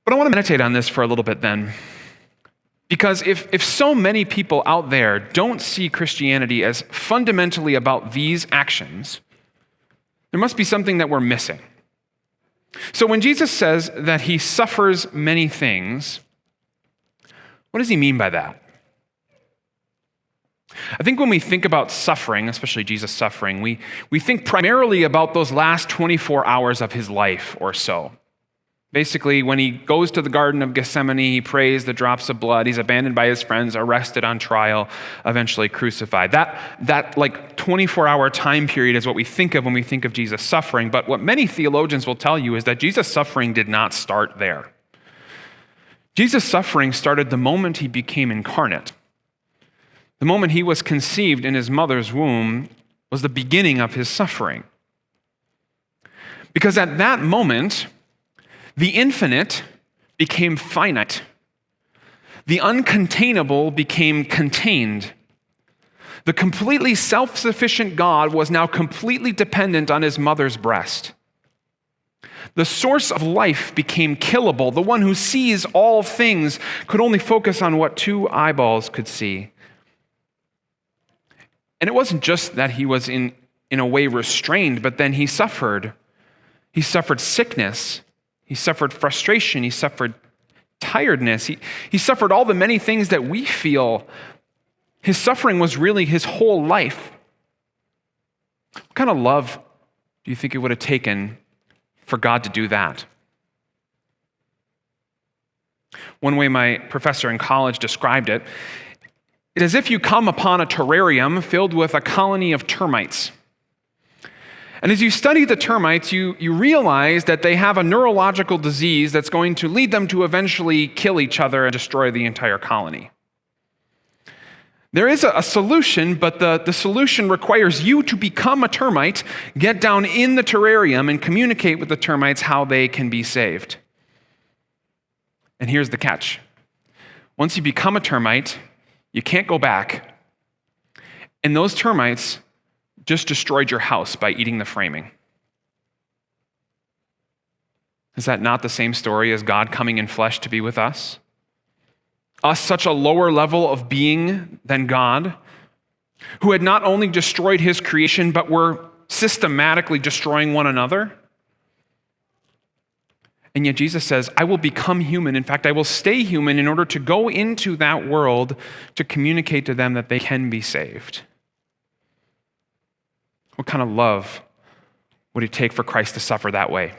But I want to meditate on this for a little bit then. Because if so many people out there don't see Christianity as fundamentally about these actions, there must be something that we're missing. So when Jesus says that he suffers many things, what does he mean by that? I think when we think about suffering, especially Jesus' suffering, we think primarily about those last 24 hours of his life or so. Basically, when he goes to the Garden of Gethsemane, he prays the drops of blood, he's abandoned by his friends, arrested on trial, eventually crucified. That like 24-hour time period is what we think of when we think of Jesus' suffering. But what many theologians will tell you is that Jesus' suffering did not start there. Jesus' suffering started the moment he became incarnate. The moment he was conceived in his mother's womb was the beginning of his suffering. Because at that moment, the infinite became finite. The uncontainable became contained. The completely self-sufficient God was now completely dependent on his mother's breast. The source of life became killable. The one who sees all things could only focus on what two eyeballs could see. And it wasn't just that he was in a way restrained, but then he suffered. He suffered sickness. He suffered frustration. He suffered tiredness. He suffered all the many things that we feel. His suffering was really his whole life. What kind of love do you think it would have taken for God to do that? One way my professor in college described it, it is as if you come upon a terrarium filled with a colony of termites. And as you study the termites, you realize that they have a neurological disease that's going to lead them to eventually kill each other and destroy the entire colony. There is a solution, but the solution requires you to become a termite, get down in the terrarium, and communicate with the termites how they can be saved. And here's the catch. Once you become a termite, you can't go back. And those termites just destroyed your house by eating the framing. Is that not the same story as God coming in flesh to be with us? Us, such a lower level of being than God, who had not only destroyed his creation, but were systematically destroying one another. And yet Jesus says, I will become human. In fact, I will stay human in order to go into that world to communicate to them that they can be saved. What kind of love would it take for Christ to suffer that way?